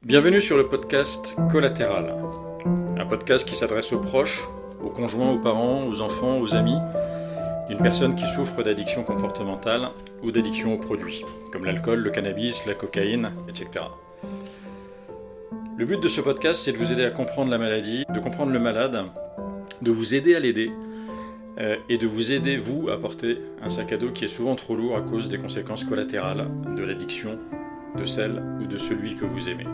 Bienvenue sur le podcast Collatéral, un podcast qui s'adresse aux proches, aux conjoints, aux parents, aux enfants, aux amis d'une personne qui souffre d'addiction comportementale ou d'addiction aux produits, comme l'alcool, le cannabis, la cocaïne, etc. Le but de ce podcast, c'est de vous aider à comprendre la maladie, de comprendre le malade, de vous aider à l'aider et de vous aider, vous, à porter un sac à dos qui est souvent trop lourd à cause des conséquences collatérales de l'addiction, de celle ou de celui que vous aimez.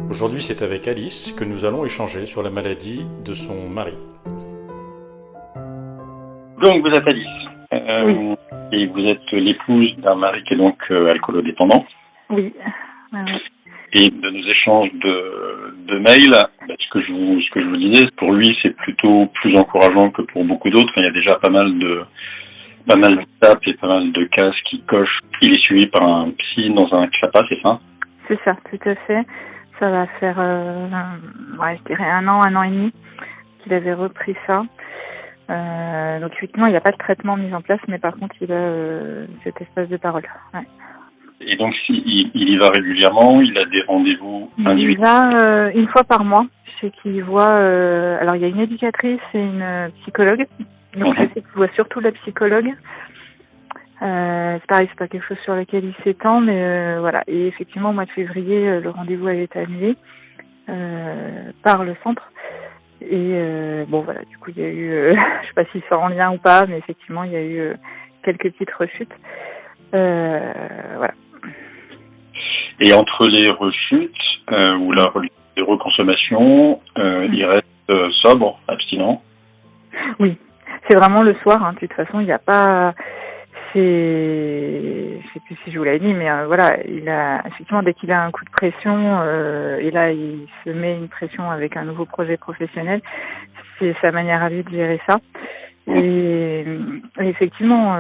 Aujourd'hui, c'est avec Alice que nous allons échanger sur la maladie de son mari. Donc vous êtes Alice, Oui. et vous êtes l'épouse d'un mari qui est donc alcoolodépendant. Oui. Et de nos échanges de mails, ce que je vous disais, pour lui c'est plutôt plus encourageant que pour beaucoup d'autres. Il y a déjà pas mal d'étapes et pas mal de cases qui cochent. Il est suivi par un psy dans un CLAPA, c'est ça? C'est ça, tout à fait. Ça va faire, je dirais un an et demi qu'il avait repris ça. Donc effectivement, il n'y a pas de traitement mis en place, mais par contre, il a cet espace de parole. Ouais. Et donc il y va régulièrement, il a des rendez-vous individuels. Il va une fois par mois. Je sais qu'il voit. Alors il y a une éducatrice et une psychologue. Donc je sais qu'il voit surtout la psychologue. C'est pareil, c'est pas quelque chose sur lequel il s'étend, mais voilà. Et effectivement, au mois de février, le rendez-vous avait été annulé par le centre. Et voilà, du coup, il y a eu, je sais pas si c'est en lien ou pas, mais effectivement, il y a eu quelques petites rechutes. Voilà. Et entre les rechutes ou les reconsommations, il reste sobre, abstinent. Oui, c'est vraiment le soir. De toute façon, il n'y a pas. Je sais plus si je vous l'avais dit, mais voilà, il a effectivement dès qu'il a un coup de pression, et là il se met une pression avec un nouveau projet professionnel. C'est sa manière à lui de gérer ça. Et effectivement,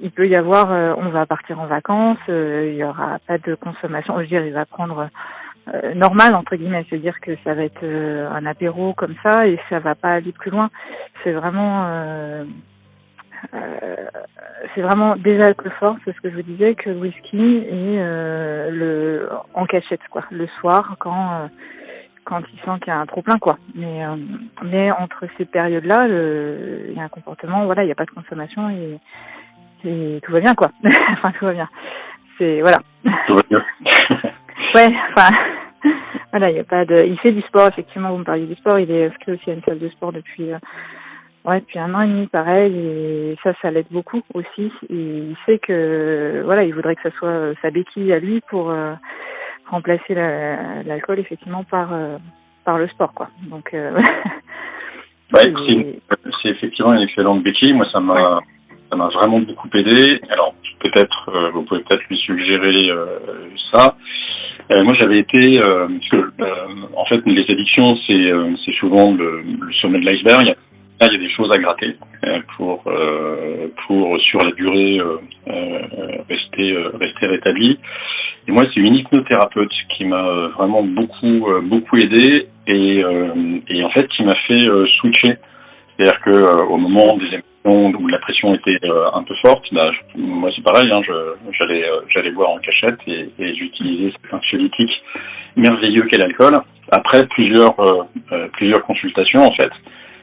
il peut y avoir, on va partir en vacances, il y aura pas de consommation. Je veux dire, il va prendre normal entre guillemets, c'est-à-dire que ça va être un apéro comme ça et ça va pas aller plus loin. C'est vraiment des alcools forts, c'est ce que je vous disais, que le whisky et en cachette quoi, le soir quand il sent qu'il y a un trop plein quoi. Mais entre ces périodes-là, il y a un comportement, voilà, il n'y a pas de consommation et tout va bien quoi. Enfin tout va bien. C'est voilà. Tout va bien. Ouais, enfin voilà, il y a pas de. Il fait du sport effectivement. Vous me parliez du sport. Il est inscrit aussi à une salle de sport depuis un an et demi pareil. Et ça l'aide beaucoup aussi. Et il sait que voilà, il voudrait que ça soit sa béquille à lui pour remplacer l'alcool effectivement par le sport quoi. Donc c'est effectivement une excellente béquille. Moi, ça m'a vraiment beaucoup aidé. Alors, peut-être, vous pouvez peut-être lui suggérer ça. Moi, j'avais été, parce que en fait, les addictions, c'est souvent le sommet de l'iceberg. Là, il y a des choses à gratter pour sur la durée rester rétabli. Et moi, c'est une hypnothérapeute qui m'a vraiment beaucoup aidé et en fait qui m'a fait switcher. C'est-à-dire que au moment des émotions où la pression était un peu forte, moi c'est pareil, j'allais boire en cachette et j'utilisais cet anxiolytique merveilleux qu'est l'alcool. Après plusieurs consultations, en fait,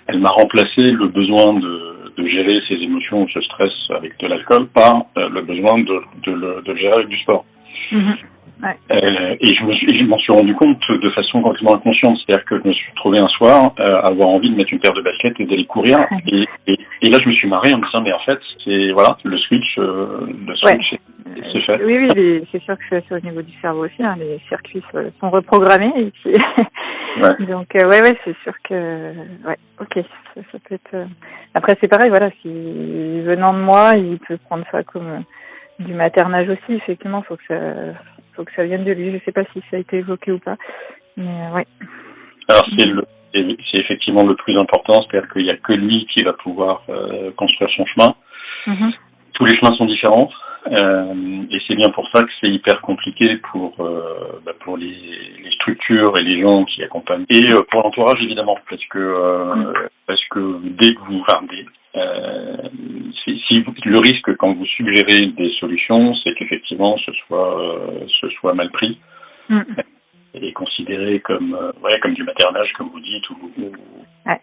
elle m'a remplacé le besoin de gérer ses émotions ou ce stress avec de l'alcool par le besoin de le gérer avec du sport. Mmh. Ouais. Et je m'en suis rendu compte de façon complètement inconsciente. C'est-à-dire que je me suis trouvé un soir avoir envie de mettre une paire de baskets et d'aller courir. Et là, je me suis marré en me disant, mais en fait, c'est voilà, le switch c'est fait. Oui, c'est sûr que c'est au niveau du cerveau aussi. Les circuits sont reprogrammés. Et puis... Ouais. Donc, c'est sûr que... Ouais, ok, ça peut être... Après, c'est pareil, voilà, si venant de moi, il peut prendre ça comme du maternage aussi. Effectivement, faut que ça vienne de lui. Je sais pas si ça a été évoqué ou pas, mais ouais. Alors, c'est effectivement le plus important, c'est-à-dire qu'il n'y a que lui qui va pouvoir construire son chemin. Mm-hmm. Tous les chemins sont différents. Et c'est bien pour ça que c'est hyper compliqué pour les structures et les gens qui accompagnent et pour l'entourage évidemment parce que dès que vous le risque quand vous suggérez des solutions c'est qu'effectivement ce soit mal pris. considéré comme du maternage, comme vous dites, ou Ouais.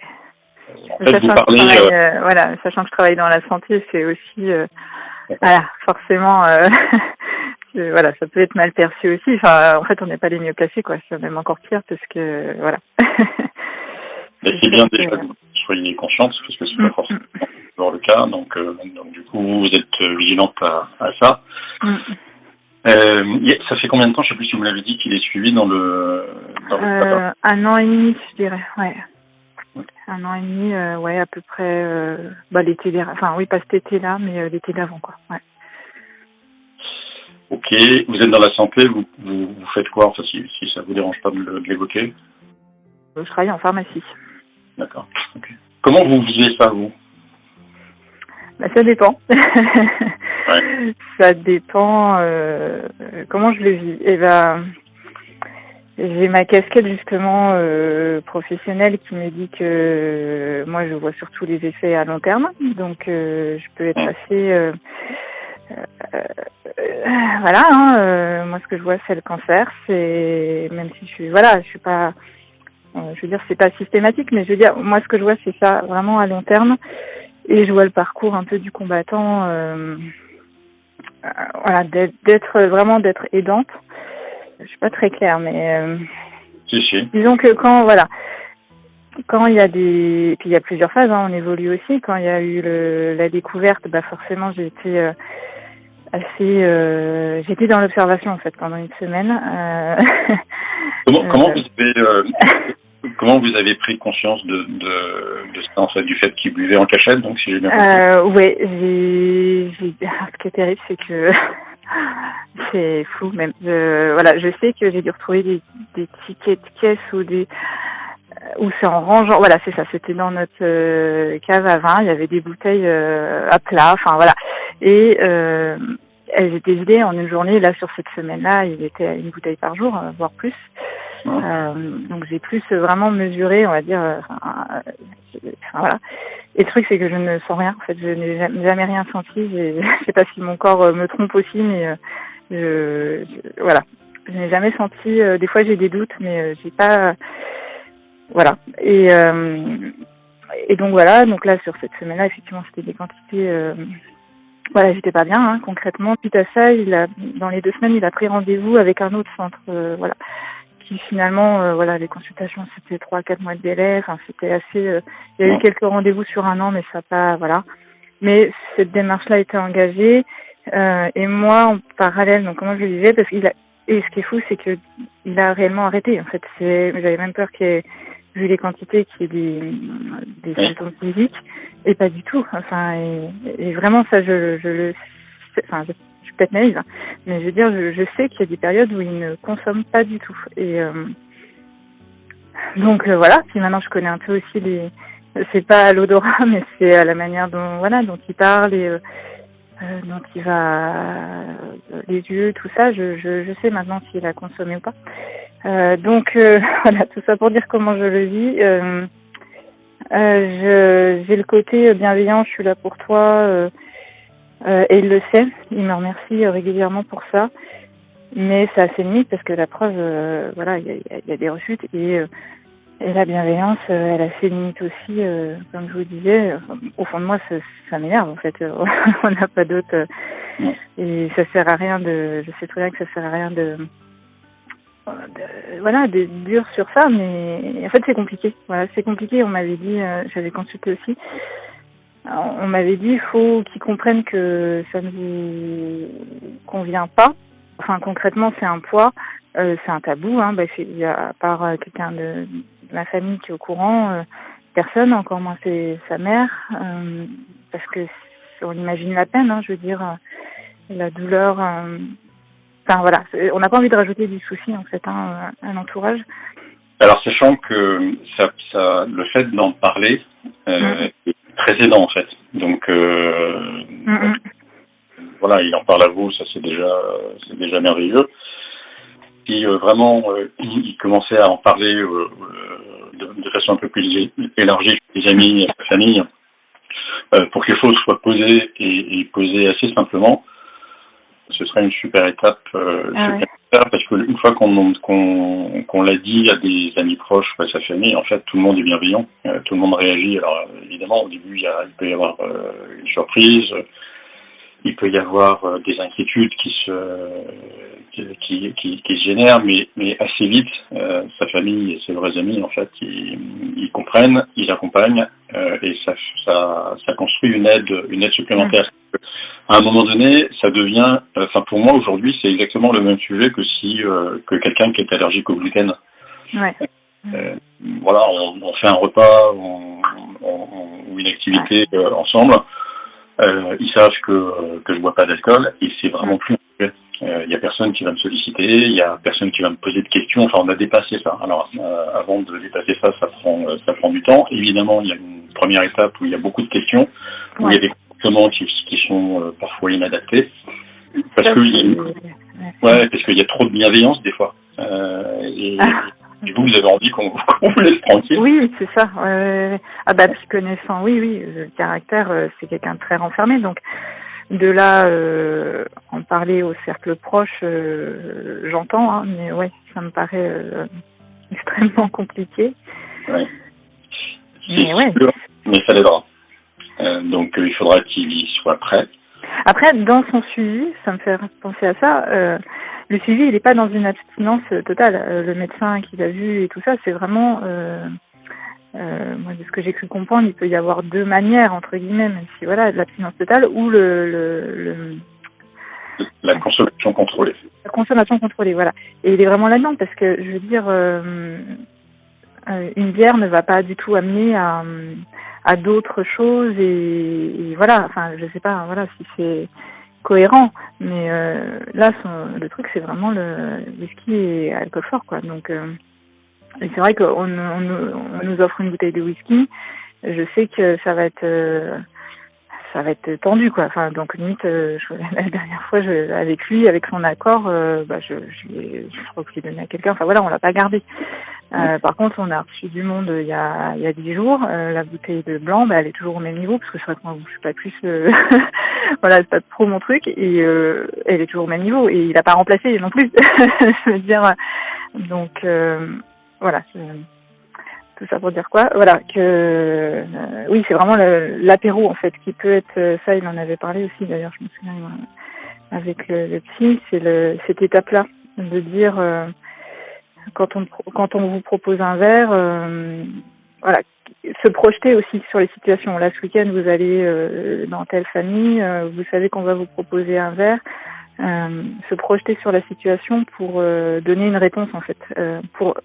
en fait, vous parlez... voilà, sachant que je travaille dans la santé, c'est aussi voilà, forcément voilà, ça peut être mal perçu aussi. Enfin, en fait, on n'est pas les mieux placés, quoi. C'est même encore pire parce que voilà. Mais c'est bien déjà que vous soyez consciente, parce que c'est pas forcément toujours le cas. Donc du coup, vous êtes vigilante à ça. Ça fait combien de temps, je sais plus si vous me l'avez dit, qu'il est suivi dans le tabac? 1 an et demi, je dirais, ouais. 1 an et demi, ouais, à peu près, l'été dernier, enfin oui, pas cet été-là, mais l'été d'avant, quoi, ouais. Ok, vous êtes dans la santé, vous faites quoi, enfin, si ça vous dérange pas de l'évoquer? Je travaille en pharmacie. D'accord, ok. Comment vous faisiez ça, vous? Ça dépend. Ouais. Ça dépend comment je le vis. Et j'ai ma casquette justement professionnelle qui me dit que moi je vois surtout les effets à long terme, donc je peux être assez voilà, hein, moi ce que je vois c'est le cancer, c'est même si je suis pas je veux dire c'est pas systématique, mais je veux dire moi ce que je vois c'est ça vraiment à long terme, et je vois le parcours un peu du combattant, voilà, d'être aidante. Je suis pas très claire, mais Si. disons que quand il y a puis il y a plusieurs phases, hein, on évolue aussi. Quand il y a eu la découverte, forcément j'ai été j'étais dans l'observation en fait pendant 1 semaine. Comment vous avez pris conscience de ça, en fait, du fait qu'il buvait en cachette, donc si j'ai bien compris? Ouais, ce qui est terrible, c'est que c'est fou même. Je sais que j'ai dû retrouver des tickets de caisse où c'est en rangeant. Voilà, c'est ça. C'était dans notre cave à vin. Il y avait des bouteilles à plat. Enfin voilà. Et elles étaient vidées en une journée. Là, sur cette semaine-là, il était à 1 bouteille par jour, voire plus. Donc j'ai plus vraiment mesuré, on va dire. Voilà. Et le truc, c'est que je ne sens rien. En fait, je n'ai jamais rien senti. Je sais pas si mon corps me trompe aussi, mais voilà. Je n'ai jamais senti. Des fois, j'ai des doutes, mais j'ai pas. Voilà. Et donc voilà. Donc là, sur cette semaine-là, effectivement, c'était des quantités. Voilà, j'étais pas bien, hein, concrètement. Suite à ça, dans les 2 semaines, il a pris rendez-vous avec un autre centre. Voilà. Qui finalement, les consultations, c'était 3-4 mois de délai. Enfin, c'était assez. Il y a eu quelques rendez-vous sur 1 an, mais ça pas, voilà. Mais cette démarche-là a été engagée. Et moi, en parallèle, donc comment je le disais, parce et ce qui est fou, c'est que il a réellement arrêté. En fait, j'avais même peur vu les quantités, qu'il y ait des symptômes physiques, et pas du tout. Enfin, et vraiment ça, je suis peut-être naïve, hein, mais je veux dire, je sais qu'il y a des périodes où il ne consomme pas du tout. Et donc voilà. Puis maintenant, je connais un peu aussi c'est pas à l'odorat, mais c'est à la manière dont il parle et dont il va les yeux, tout ça. Je sais maintenant s'il a consommé ou pas. Donc voilà, tout ça pour dire comment je le vis. J'ai le côté bienveillant, je suis là pour toi, et il le sait. Il me remercie régulièrement pour ça. Mais c'est assez limite parce que la preuve, il y a des rechutes et la bienveillance, elle a ses limites aussi, comme je vous disais. Au fond de moi, ça m'énerve en fait. On n'a pas d'autre. Et ça sert à rien je sais très bien que ça sert à rien de dur sur ça, mais en fait c'est compliqué. Voilà, c'est compliqué. On m'avait dit, j'avais consulté aussi. On m'avait dit, il faut qu'ils comprennent que ça ne vous convient pas. Enfin, concrètement, c'est un poids, c'est un tabou. Hein. Il y a, à part quelqu'un de ma famille qui est au courant, personne, encore moins c'est sa mère, parce que on imagine la peine. Hein, je veux dire, la douleur. Enfin voilà, on n'a pas envie de rajouter du souci en fait à l'entourage. Alors sachant que le fait d'en parler est très aidant en fait. Donc voilà, il en parle à vous, ça c'est déjà merveilleux. Si vraiment il commençait à en parler de façon un peu plus élargie avec les amis, avec la famille, pour que les choses soient posées et posées assez simplement, ce serait une super étape, parce qu'une fois qu'on qu'on l'a dit à des amis proches ou à sa famille, en fait, tout le monde est bienveillant, tout le monde réagit. Alors, évidemment, au début, il peut y avoir une surprise, il peut y avoir des inquiétudes qui se génèrent, mais assez vite, sa famille et ses vrais amis, en fait, ils comprennent, ils accompagnent, et ça construit une aide supplémentaire. À un moment donné, ça devient, pour moi aujourd'hui, c'est exactement le même sujet que quelqu'un qui est allergique au gluten. Ouais. Voilà, on fait un repas ou une activité ensemble. Ils savent que je bois pas d'alcool et c'est vraiment plus un sujet. Il y a personne qui va me solliciter, il y a personne qui va me poser de questions. Enfin, on a dépassé ça. Alors, avant de dépasser ça, ça prend du temps. Évidemment, il y a une première étape où il y a beaucoup de questions, où il y a des comportements qui sont parfois inadaptés, parce qu'il y a trop de bienveillance des fois. Et vous avez envie qu'on vous laisse tranquille. Oui, c'est ça. Puis connaissant, oui, le caractère, c'est quelqu'un de très renfermé. Donc, de là, en parler au cercle proche, j'entends, hein, mais ouais, ça me paraît extrêmement compliqué. Ouais. Mais ça l'aidera. Donc, il faudra qu'il y soit prêt. Après, dans son suivi, ça me fait penser à ça. Le suivi, il n'est pas dans une abstinence totale. Le médecin qui l'a vu et tout ça, c'est vraiment, moi, de ce que j'ai cru comprendre, il peut y avoir deux manières, entre guillemets, même si voilà, l'abstinence totale ou la consommation contrôlée. La consommation contrôlée, voilà. Et il est vraiment là-dedans parce que, je veux dire, une bière ne va pas du tout amener à d'autres choses et voilà. Enfin, je sais pas, voilà, si c'est cohérent, mais là, le truc, c'est vraiment le whisky et alcool fort, quoi. Donc, et c'est vrai qu'on nous offre une bouteille de whisky. Je sais que ça va être tendu, quoi. Enfin, donc limite, la dernière fois, avec lui, avec son accord, je crois que je l'ai donné à quelqu'un. Enfin voilà, on l'a pas gardé. Par contre, on a reçu du monde il y a 10 jours. La bouteille de blanc, elle est toujours au même niveau parce que c'est vrai que moi, je suis pas plus, voilà, c'est pas trop mon truc. Et elle est toujours au même niveau. Et il a pas remplacé non plus. Je veux dire, donc voilà. Tout ça pour dire quoi? Voilà, que oui, c'est vraiment l'apéro en fait qui peut être ça. Il en avait parlé aussi d'ailleurs. Je me souviens avec le psy, c'est cette étape-là de dire quand on vous propose un verre, voilà, se projeter aussi sur les situations. Là, ce week-end, vous allez dans telle famille, vous savez qu'on va vous proposer un verre. Se projeter sur la situation pour donner une réponse en fait, pour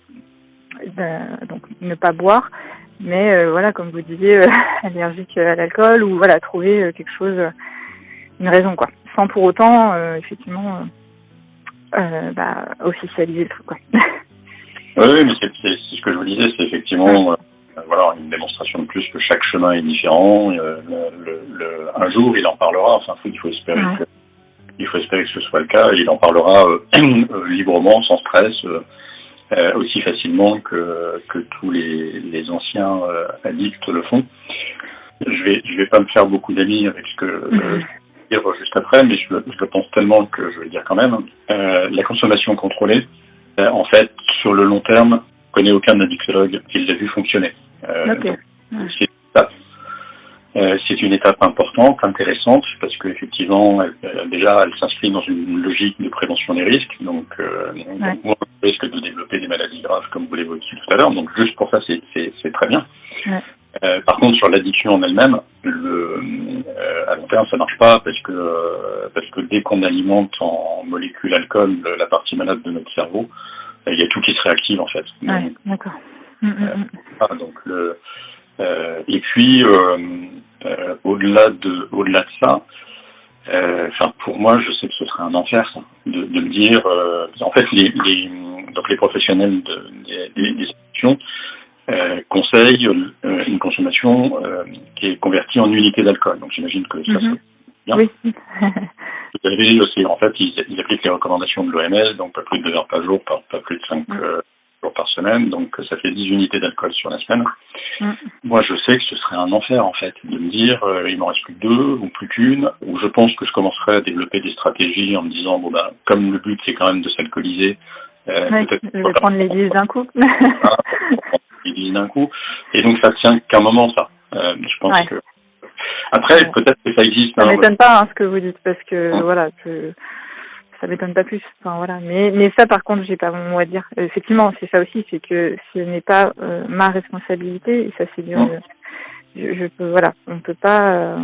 donc ne pas boire, mais voilà, comme vous disiez, allergique à l'alcool ou voilà, trouver quelque chose, une raison quoi, sans pour autant effectivement officialiser le truc quoi. Oui, mais c'est ce que je vous disais, c'est effectivement voilà, une démonstration de plus que chaque chemin est différent. Un jour, il en parlera. Enfin, il faut espérer que ce soit le cas. Et il en parlera librement, sans stress. Aussi facilement que tous les anciens addicts le font. Je vais pas me faire beaucoup d'amis avec ce que je vais dire juste après, mais je le pense tellement que je vais le dire quand même. La consommation contrôlée, en fait, sur le long terme, je connais aucun addictologue qui l'a vu fonctionner. C'est une étape importante, intéressante, parce qu'effectivement, elle s'inscrit dans une logique de prévention des risques, donc moins de risque de développer des maladies graves, comme vous l'évoquiez tout à l'heure, donc juste pour ça, c'est très bien. Ouais. Par contre, sur l'addiction en elle-même, à long terme, ça marche pas, parce que dès qu'on alimente en molécules alcool la partie malade de notre cerveau, il y a tout qui se réactive, en fait. Ouais, d'accord. Donc, et puis, au-delà de ça, pour moi, je sais que ce serait un enfer, ça, de me dire, en fait, donc les professionnels des institutions conseillent une consommation qui est convertie en unité d'alcool. Donc, j'imagine que ça serait bien. Oui. Vous avez aussi, en fait, ils appliquent les recommandations de l'OMS, donc pas plus de 2 heures par jour, pas plus de 5 jours par semaine, donc ça fait 10 unités d'alcool sur la semaine. Moi, je sais que ce serait un enfer, en fait, de me dire, il m'en reste plus que 2 ou plus qu'une, ou je pense que je commencerai à développer des stratégies en me disant, comme le but, c'est quand même de s'alcooliser, peut-être je vais prendre l'église d'un coup. L'église d'un coup. Et donc ça tient qu'un moment, ça. Je pense que après, peut-être que ça existe. Ça m'étonne pas ce que vous dites, parce que voilà, ça m'étonne pas plus. Enfin voilà, mais ça par contre, j'ai pas mon mot à dire. Effectivement, c'est ça aussi, c'est que ce n'est pas ma responsabilité, et ça c'est dur. Je peux, voilà, on peut pas.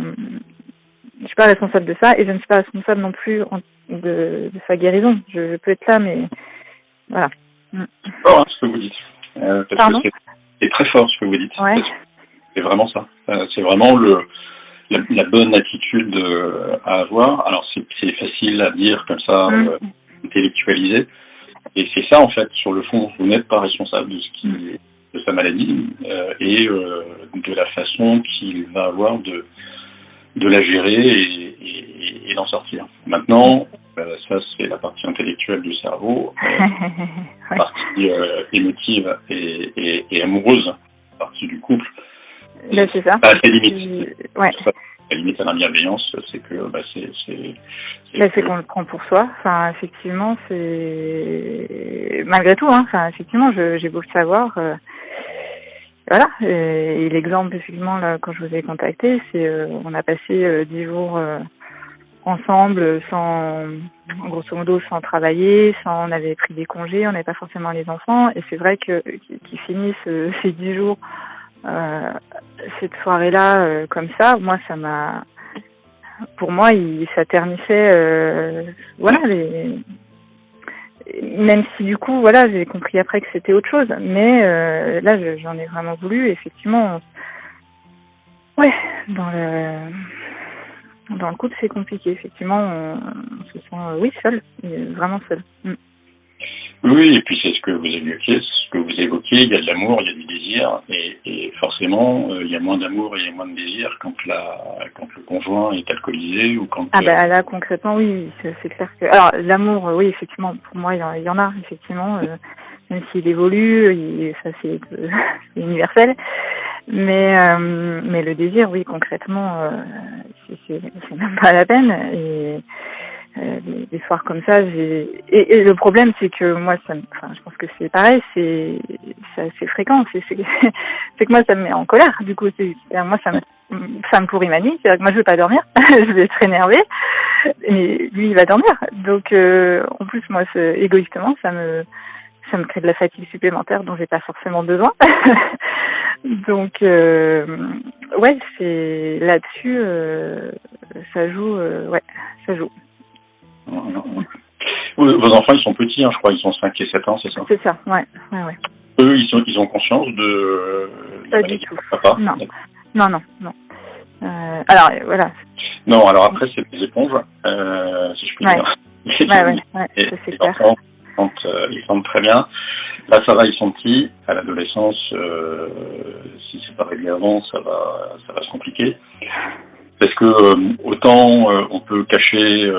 Je suis pas responsable de ça, et je ne suis pas responsable non plus de sa guérison. Je peux être là, mais voilà. Fort ce que vous dites. Parce que c'est très fort ce que vous dites. Ouais. C'est vraiment ça. C'est vraiment la bonne attitude à avoir. Alors c'est facile à dire comme ça, intellectualisé. Et c'est ça en fait, sur le fond, vous n'êtes pas responsable de sa maladie et de la façon qu'il va avoir de la gérer et d'en sortir. Maintenant, ça c'est la partie intellectuelle du cerveau, la partie émotive et amoureuse, la partie du couple. Là, c'est ça. C'est limite. La limite à la bienveillance, c'est que c'est qu'on le prend pour soi. Enfin, effectivement, c'est malgré tout. Enfin, effectivement, j'ai beau le savoir. Voilà. Et l'exemple, effectivement, là, quand je vous ai contacté, c'est on a passé 10 jours ensemble, sans, grosso modo, sans travailler, on avait pris des congés, on n'avait pas forcément les enfants. Et c'est vrai que qu'ils finissent ces 10 jours. Cette soirée-là, comme ça, moi, pour moi, ça ternissait, voilà, même si du coup, voilà, j'ai compris après que c'était autre chose, mais là, j'en ai vraiment voulu, effectivement, dans le couple, c'est compliqué, effectivement, on se sent, seul, vraiment seul. Oui, et puis c'est ce que vous évoquiez, il y a de l'amour, il y a du désir, et forcément, il y a moins d'amour et il y a moins de désir quand le conjoint est alcoolisé ou quand... là, concrètement, oui, c'est clair que... Alors, l'amour, oui, effectivement, pour moi, il y en a, effectivement, même s'il évolue, ça c'est universel, mais le désir, oui, concrètement, c'est même pas la peine, et... des soirs comme ça, et le problème c'est que moi je pense que c'est pareil, c'est assez fréquent, c'est que moi ça me met en colère, du coup moi ça me pourrit ma nuit, c'est-à-dire que moi je veux pas dormir, je vais être énervée et lui il va dormir, donc en plus moi égoïstement ça me crée de la fatigue supplémentaire dont j'ai pas forcément besoin. Donc c'est là-dessus ça joue, ça joue. Vos enfants, ils sont petits, je crois, ils sont 5 et 7 ans, c'est ça? C'est ça, ouais. Eux, ils ont conscience de la maladie du papa? Non. Alors, voilà. Non, alors après, c'est des éponges, si je puis dire. Ça, c'est clair. Enfants, ils sentent très bien. Là, ça va, ils sont petits. À l'adolescence, si c'est pas réglé avant, ça va se compliquer. Parce que autant on peut cacher,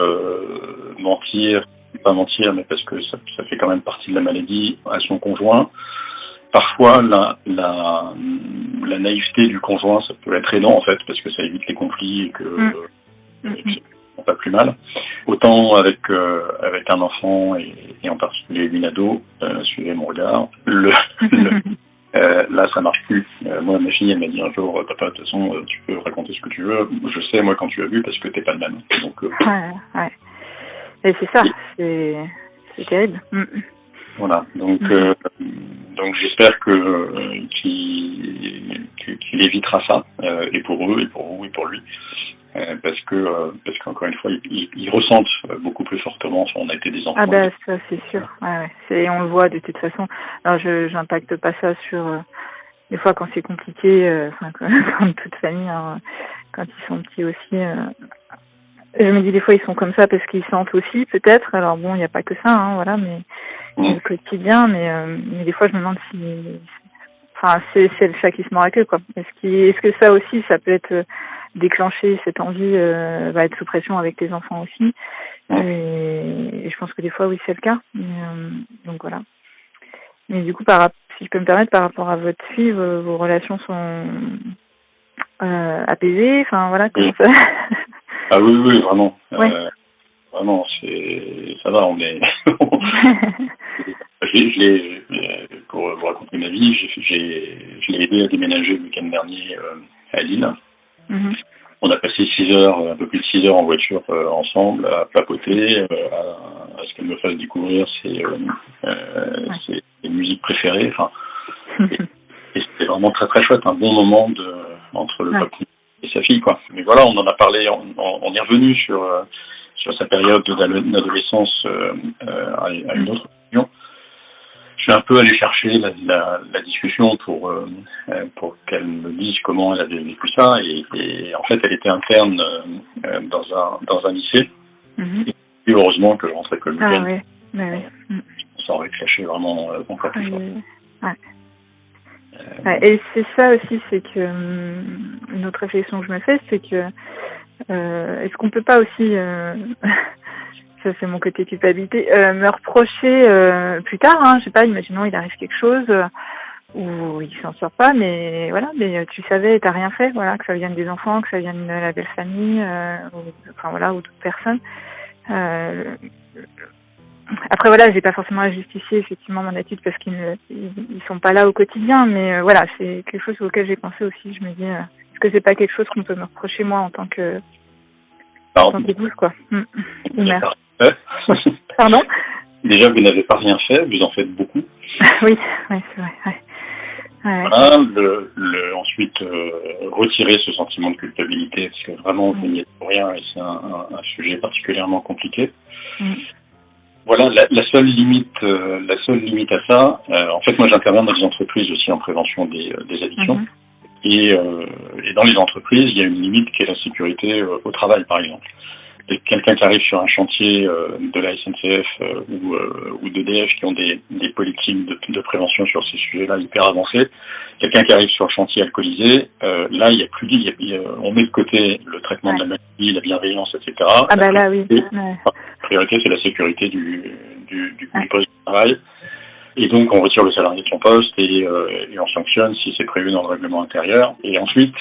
mentir, pas mentir, mais parce que ça fait quand même partie de la maladie à son conjoint. Parfois, la naïveté du conjoint, ça peut être aidant en fait, parce que ça évite les conflits et que c'est pas plus mal. Autant avec un enfant et en particulier une ado, suivez mon regard, là, ça marche plus. Moi, ma fille, elle m'a dit un jour, papa, de toute façon, tu peux raconter ce que tu veux. Je sais, moi, quand tu as vu, parce que t'es pas le même. Donc, ouais. Et c'est ça, c'est terrible. Voilà. Donc j'espère qu'il évitera ça, et pour eux, et pour vous, et pour lui. Parce qu'encore une fois, ils ressentent beaucoup plus fortement. Enfin, on a été des enfants. Ah ben ça c'est sûr. Ouais. On le voit de toute façon. Alors j'impacte pas ça sur des fois quand c'est compliqué, comme toute famille, quand ils sont petits aussi. Je me dis des fois ils sont comme ça parce qu'ils sentent aussi peut-être. Alors bon, il n'y a pas que ça, voilà, mais le quotidien. Mais des fois je me demande si, c'est le chat qui se mord la queue, quoi. Est-ce que ça aussi, ça peut être déclencher cette envie, va être sous pression avec les enfants aussi. Et je pense que des fois, oui, c'est le cas. Donc voilà. Mais du coup, si je peux me permettre, par rapport à votre fille, vos relations sont apaisées. Enfin voilà, comment ça. Ah oui, vraiment. Ouais. Vraiment, ça va. On est pour vous raconter ma vie, je l'ai aidé à déménager le week-end dernier à Lille. On a passé 6 heures, un peu plus de 6 heures en voiture ensemble, à papoter, à ce qu'elle me fasse découvrir ses musiques préférées. Enfin, et c'était vraiment très très chouette, un bon moment entre le papa et sa fille, quoi. Mais voilà, on en a parlé, on est revenu sur sa période d'adolescence à une autre question. Je suis un peu allé chercher la discussion pour qu'elle me dise comment elle avait vécu ça, et en fait elle était interne dans un lycée. Et heureusement que je rentrais que le week-end. Ça aurait clashé vraiment encore plus fort. Et c'est ça aussi, c'est que une autre réflexion que je me fais, c'est que est-ce qu'on peut pas aussi ça c'est mon côté culpabilité, me reprocher plus tard, je sais pas, imaginons il arrive quelque chose où il s'en sort pas, mais voilà, mais tu savais, t'as rien fait, voilà, que ça vienne des enfants, que ça vienne de la belle famille, ou toute personne. Après voilà, j'ai pas forcément à justifier effectivement mon attitude parce qu'ils sont pas là au quotidien, mais voilà, c'est quelque chose auquel j'ai pensé aussi. Je me dis, est-ce que c'est pas quelque chose qu'on peut me reprocher moi en tant qu'épouse, quoi, ou mère. Pardon. Déjà, vous n'avez pas rien fait, vous en faites beaucoup. Oui, c'est vrai. Voilà, ensuite retirer ce sentiment de culpabilité parce que vraiment vous n'y êtes pour rien et c'est un sujet particulièrement compliqué. Voilà, la seule limite à ça, en fait moi j'interviens dans des entreprises aussi en prévention des addictions. Et dans les entreprises, il y a une limite qui est la sécurité au travail, par exemple. Et quelqu'un qui arrive sur un chantier de la SNCF ou d'EDF qui ont des politiques de prévention sur ces sujets-là hyper avancées, quelqu'un qui arrive sur un chantier alcoolisé, là, il y a plus on met de côté le traitement de la maladie, la bienveillance, etc. Ah bah là, oui. La priorité, c'est la sécurité du poste de travail. Et donc, on retire le salarié de son poste et on sanctionne si c'est prévu dans le règlement intérieur. Et ensuite,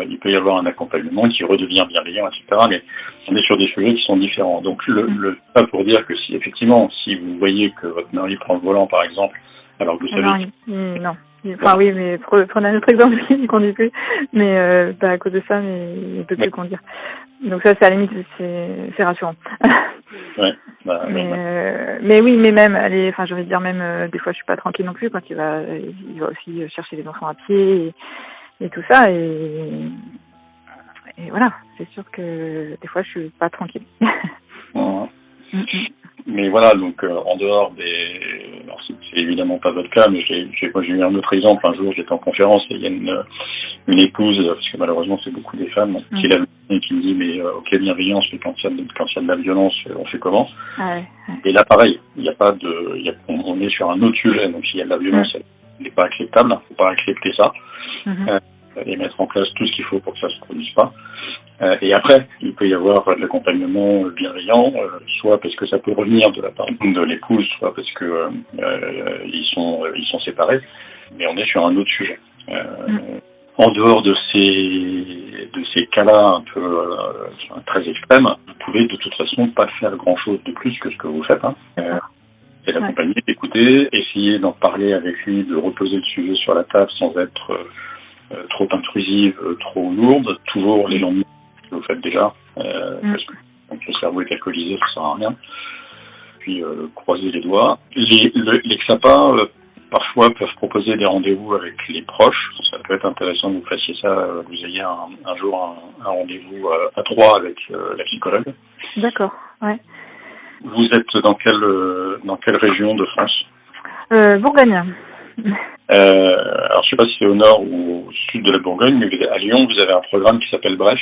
il peut y avoir un accompagnement qui redevient bienveillant, etc. Mais on est sur des sujets qui sont différents. Donc, ça pour dire que si effectivement, si vous voyez que votre mari prend le volant, par exemple, alors que vous savez... Non. Enfin oui, mais prenez un autre exemple, il ne conduit plus. Mais pas à cause de ça, mais il peut plus conduire. Donc ça, c'est à la limite, c'est rassurant. Mais oui, mais même, j'ai envie de dire même, des fois, je suis pas tranquille non plus quand il va aussi chercher les enfants à pied et tout ça. Et voilà, c'est sûr que des fois, je suis pas tranquille. Mais voilà, donc en dehors alors c'est évidemment pas votre cas, mais j'ai eu un autre exemple. Un jour, j'étais en conférence et il y a une épouse, parce que malheureusement c'est beaucoup des femmes, qui l'a vu et qui me dit mais ok, bienveillance, mais quand il y a de la violence, on fait comment? Et là pareil, on est sur un autre sujet, donc s'il y a de la violence, elle n'est pas acceptable, faut pas accepter ça. Et mettre en place tout ce qu'il faut pour que ça se produise pas. Et après, il peut y avoir de l'accompagnement bienveillant, soit parce que ça peut revenir de la part de l'épouse, soit parce que ils sont séparés. Mais on est sur un autre sujet. En dehors de ces cas-là un peu très extrêmes, vous pouvez de toute façon pas faire grand-chose de plus que ce que vous faites. C'est l'accompagner, d'écouter, essayer d'en parler avec lui, de reposer le sujet sur la table sans être trop intrusive, trop lourde, toujours les gens que vous faites déjà, parce que donc, le cerveau est alcoolisé, ça sert à rien. Puis croiser les doigts. Les XAPA parfois peuvent proposer des rendez-vous avec les proches. Ça peut être intéressant que vous fassiez ça, vous ayez un jour un rendez-vous à 3 avec la psychologue. D'accord, ouais. Vous êtes dans quelle région de France? Bourgogne. Alors je sais pas si c'est au nord ou au sud de la Bourgogne, mais à Lyon, vous avez un programme qui s'appelle Bref.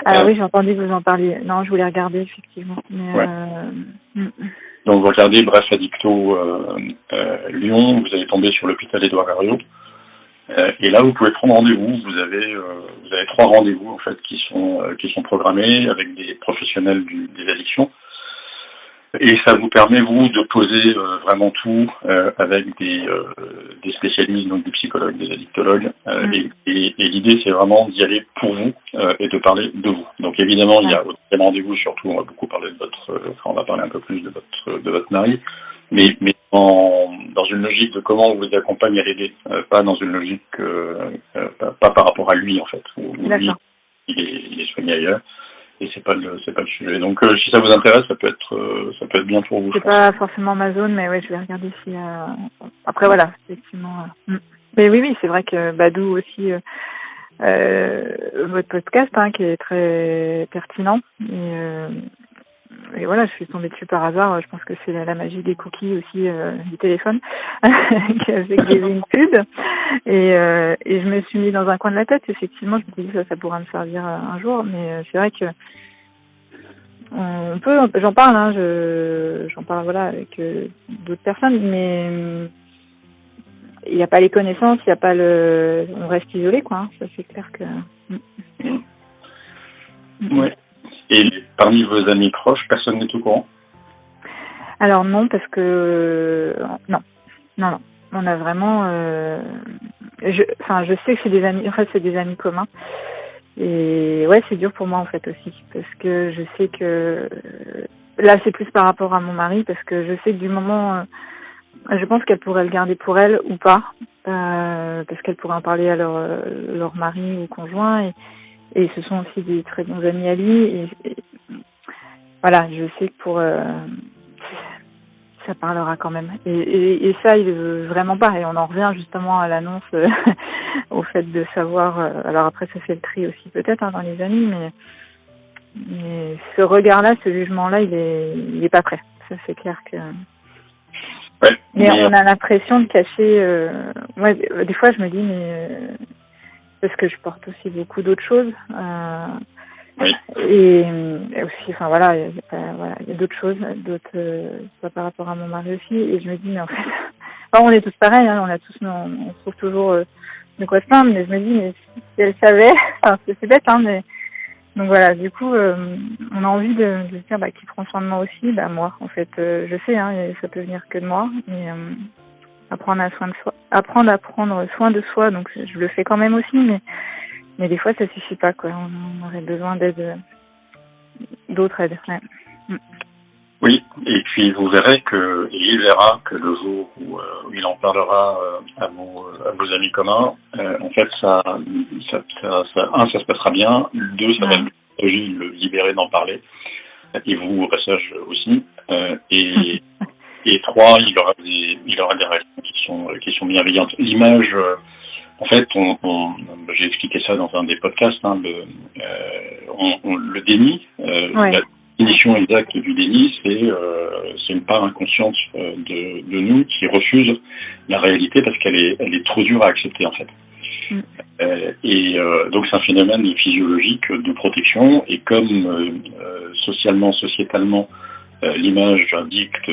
Alors oui, j'ai entendu que vous en parliez. Non, je voulais regarder, effectivement. Mais Donc vous regardez Bref Addicto Lyon, vous allez tomber sur l'hôpital Édouard Herriot. Et là, vous pouvez prendre rendez-vous. Vous avez 3 rendez-vous en fait qui sont programmés avec des professionnels des addictions. Et ça vous permet, vous, de poser vraiment tout avec des spécialistes, donc des psychologues, des addictologues. Et l'idée, c'est vraiment d'y aller pour vous et de parler de vous. Donc évidemment, il y a des rendez-vous, surtout, on va beaucoup parler on va parler un peu plus de votre mari. Mais dans une logique de comment on vous accompagne à l'aider, pas dans une logique pas par rapport à lui en fait. Où lui, il est soigné ailleurs et c'est pas le sujet. Donc si ça vous intéresse, ça peut être bien pour vous. C'est pas forcément ma zone, mais ouais, je vais regarder si. Après voilà, effectivement. Mais oui, c'est vrai que Badou aussi. Votre podcast qui est très pertinent et voilà, je suis tombée dessus par hasard. Je pense que c'est la magie des cookies aussi du téléphone avec des une pub et je me suis mis dans un coin de la tête. Effectivement, je me suis dit ça pourra me servir un jour, mais c'est vrai que j'en parle, j'en parle voilà avec d'autres personnes, mais il n'y a pas les connaissances, il n'y a pas on reste isolé quoi. Ça c'est clair que. Ouais. Et parmi vos amis proches, personne n'est au courant? Alors non, parce que non. On a vraiment. Je sais que c'est des amis. En fait, c'est des amis communs. Et ouais, c'est dur pour moi en fait aussi, parce que je sais que là, c'est plus par rapport à mon mari, parce que je sais que du moment. Je pense qu'elle pourrait le garder pour elle ou pas, parce qu'elle pourrait en parler à leur mari ou conjoint, et ce sont aussi des très bons amis à lui. Et voilà, je sais que pour ça parlera quand même. Et ça, il veut vraiment pas. Et on en revient justement à l'annonce, au fait de savoir. Alors après, ça fait le tri aussi peut-être dans les amis, mais ce regard-là, ce jugement-là, il est pas prêt. Ça, c'est clair que. Ouais, mais on a l'impression de cacher. Ouais, des fois, je me dis, mais parce que je porte aussi beaucoup d'autres choses. Oui. Et aussi, enfin voilà, il y a d'autres choses, pas par rapport à mon mari aussi. Et je me dis, mais en fait, enfin, on est tous pareils, on trouve toujours de quoi se plaindre. Mais je me dis, mais si elle savait, enfin, c'est bête, mais. Donc voilà, du coup, on a envie de se dire qui prend soin de moi aussi, moi. En fait, je sais, ça peut venir que de moi, mais apprendre à prendre soin de soi. Donc je le fais quand même aussi, mais des fois ça suffit pas quoi. On aurait besoin d'autres aides. Ouais. Oui, et puis vous verrez et il verra que le jour où il en parlera à vos amis communs, en fait ça se passera bien, deux, ça va le libérer d'en parler, et vous au passage aussi, et trois, il aura des réactions qui sont bienveillantes. L'image, en fait, j'ai expliqué ça dans un des podcasts, le déni, la définition exacte du déni, c'est une part inconsciente de nous qui refuse la réalité parce qu'elle est trop dure à accepter en fait. Donc c'est un phénomène physiologique de protection, et comme sociétalement l'image dicte,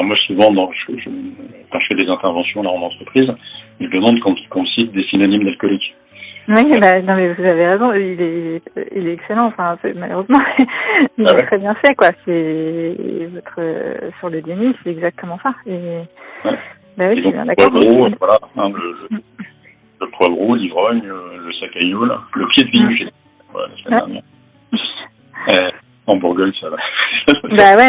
moi souvent quand je fais des interventions en entreprise, je demande qu'on cite des synonymes d'alcoolique. Oui, non mais vous avez raison, il est excellent, malheureusement il est très bien fait quoi. C'est sur le déni, c'est exactement ça. Et oui, je suis bien d'accord. Le poivreau, l'ivrogne, le sac à youle, le pied de vigne, la semaine dernière. En Bourgogne, ça va.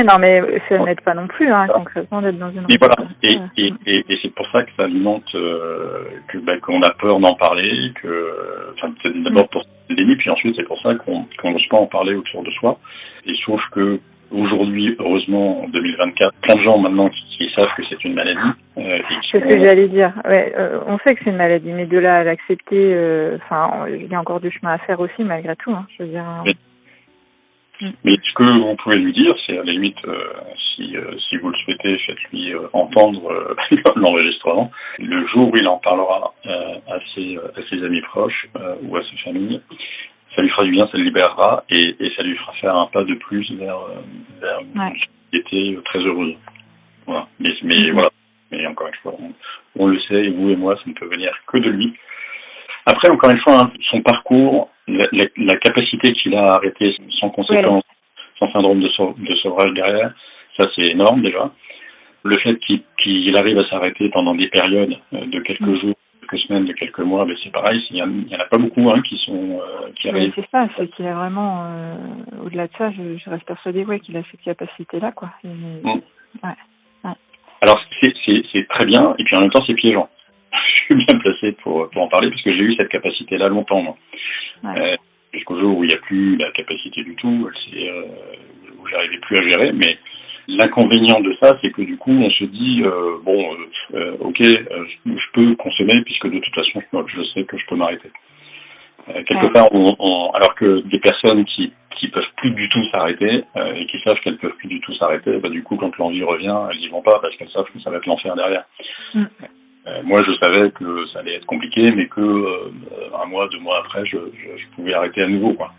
Non, mais ça n'aide pas non plus, concrètement, d'être dans une. Et voilà. Et c'est pour ça que ça alimente qu'on a peur d'en parler, c'est d'abord pour se déni, puis ensuite c'est pour ça qu'on n'ose pas en parler autour de soi. Et sauf que aujourd'hui, heureusement, en 2024, plein de gens maintenant qui savent que c'est une maladie. C'est ce que j'allais dire. Ouais, on sait que c'est une maladie, mais de là à l'accepter, il y a encore du chemin à faire aussi, malgré tout. Je veux dire. Mais ce que vous pouvez lui dire, c'est à la limite, si vous le souhaitez, faites-lui entendre l'enregistrement. Le jour où il en parlera à ses amis proches ou à sa famille, ça lui fera du bien, ça le libérera, et ça lui fera faire un pas de plus vers une société très heureuse. Voilà. Mais voilà. Mais encore une fois, on le sait, vous et moi, ça ne peut venir que de lui. Après, encore une fois, son parcours, la capacité qu'il a à arrêter sans conséquence, sans syndrome de sevrage derrière, ça c'est énorme déjà. Le fait qu'il arrive à s'arrêter pendant des périodes de quelques jours, quelques semaines, de quelques mois, c'est pareil. Il y en a pas beaucoup qui arrivent. C'est ça, c'est qu'il a vraiment, au-delà de ça, je reste persuadée qu'il a cette capacité-là, quoi. Ouais. Alors, c'est très bien, et puis en même temps, c'est piégeant. Je suis bien placé pour en parler, parce que j'ai eu cette capacité-là longtemps, moi. Ouais. Jusqu'au jour où il n'y a plus la capacité du tout, où j'arrivais plus à gérer, mais l'inconvénient de ça, c'est que du coup, on se dit, ok, je peux consommer, puisque de toute façon, je sais que je peux m'arrêter. Quelque part, alors que des personnes qui peuvent plus du tout s'arrêter et qui savent qu'elles peuvent plus du tout s'arrêter, du coup, quand l'envie revient, elles y vont pas parce qu'elles savent que ça va être l'enfer derrière. Moi, je savais que ça allait être compliqué, mais que un mois, 2 mois après, je pouvais arrêter à nouveau, quoi.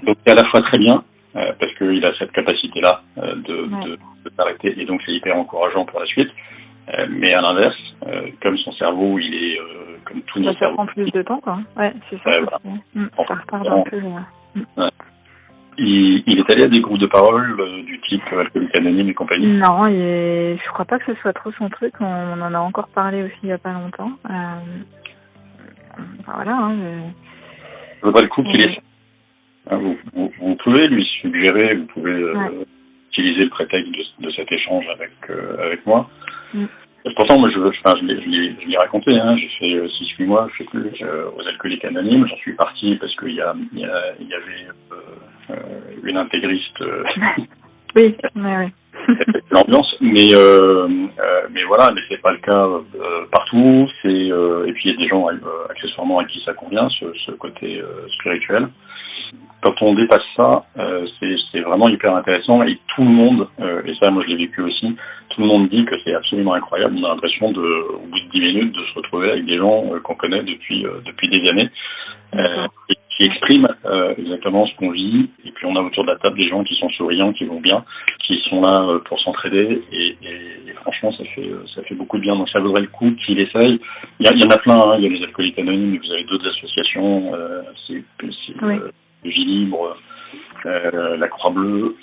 Donc, c'est à la fois très bien parce qu'il a cette capacité-là de s'arrêter, et donc c'est hyper encourageant pour la suite. Mais à l'inverse, comme son cerveau, il est comme tous nos cerveaux. Ça prend plus de temps, quoi. Ouais, c'est ça. Voilà. Ça retarde un peu. Ouais. Il est allé à des groupes de parole du type Alcooliques Anonymes et compagnie. Non, je crois pas que ce soit trop son truc. On en a encore parlé aussi il y a pas longtemps. Voilà. Ça vaudrait le coup qu'il ait. Vous pouvez lui suggérer, vous pouvez utiliser le prétexte de cet échange avec moi. Pourtant, moi, je l'ai raconté, hein, j'ai fait 6-8 mois, je sais plus, aux Alcooliques Anonymes. J'en suis parti parce qu'il y avait une intégriste. Oui. L'ambiance, mais voilà, mais c'est pas le cas partout. Et puis il y a des gens accessoirement à qui ça convient, ce côté spirituel. Quand on dépasse ça, c'est vraiment hyper intéressant, et tout le monde, et ça moi je l'ai vécu aussi, tout le monde dit que c'est absolument incroyable. On a l'impression au bout de 10 minutes, de se retrouver avec des gens qu'on connaît depuis des années, et qui expriment exactement ce qu'on vit. Et puis on a autour de la table des gens qui sont souriants, qui vont bien, qui sont là pour s'entraider, et franchement ça fait beaucoup de bien. Donc ça vaudrait le coup qu'il essaye. Il y en a plein, hein. Il y a les Alcooliques Anonymes, mais vous avez d'autres associations, Vie Libre, la Croix-Bleue,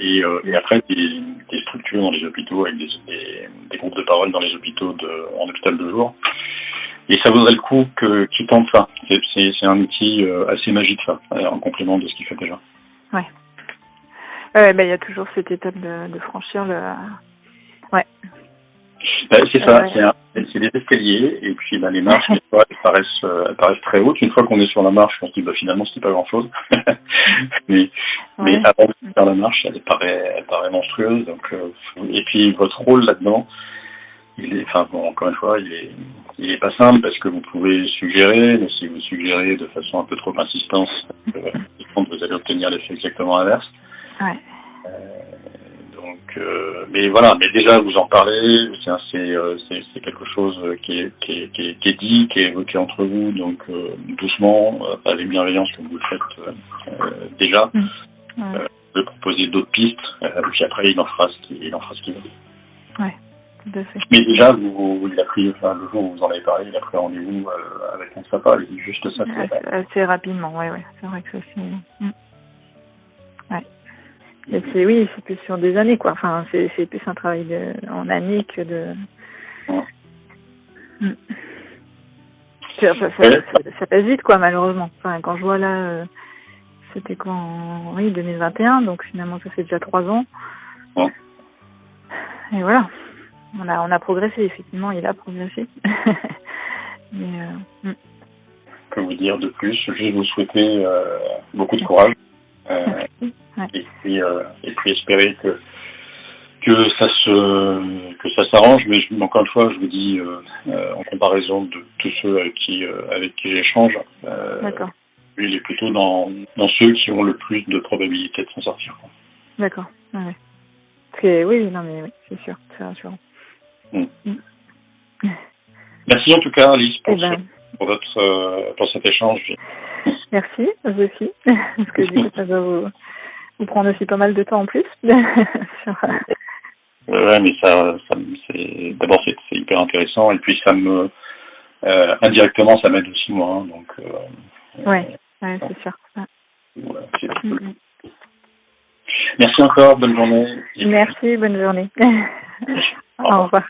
et après des structures dans les hôpitaux avec des groupes de parole dans les hôpitaux en hôpital de jour. Et ça vaudrait le coup qu'ils tentent ça. C'est un outil assez magique, ça, en complément de ce qu'il fait déjà. Ouais. Il y a toujours cette étape de franchir le. Ouais. C'est ça, c'est des escaliers, et puis les marches, des fois, elles paraissent très hautes. Une fois qu'on est sur la marche, on se dit finalement c'était pas grand chose. mais avant de faire la marche, elle paraît monstrueuse. Donc, et puis votre rôle là-dedans, encore une fois, il est pas simple, parce que vous pouvez suggérer, mais si vous suggérez de façon un peu trop insistante, vous allez obtenir l'effet exactement inverse. Ouais. Mais voilà, mais déjà vous en parlez, c'est quelque chose qui est dit, qui est évoqué entre vous, donc doucement, avec bienveillance comme vous le faites déjà, de proposer d'autres pistes, puis après il en fera ce qu'il veut. Ouais, tout à fait. Mais déjà, il a pris, le jour où vous en avez parlé, il a pris rendez-vous avec un papa, il dit juste ça. Assez rapidement, ouais, c'est vrai que ça c'est. Ouais. Mais c'est plus sur des années, quoi. Enfin, c'est plus un travail en années que de. Ça passe vite, quoi, malheureusement. Enfin, quand je vois là, c'était quoi, 2021, donc finalement ça fait déjà 3 ans. Et voilà, on a progressé, effectivement, il a progressé. Mais, que vous dire de plus? Je vais vous souhaiter beaucoup de courage. Et puis espérer que ça s'arrange, mais encore une fois je vous dis en comparaison de tous ceux avec qui j'échange, lui il est plutôt dans ceux qui ont le plus de probabilité de s'en sortir, quoi. D'accord. Ouais. Parce que, oui, c'est sûr, c'est rassurant. Merci en tout cas, Alice, pour cet échange. Merci, vous aussi, parce que du coup ça va vous prendre aussi pas mal de temps en plus. Ouais, mais d'abord c'est hyper intéressant, et puis ça me indirectement ça m'aide aussi moi, hein, donc. C'est sûr. Voilà, Merci encore, bonne journée. Merci, bonne journée. Au revoir.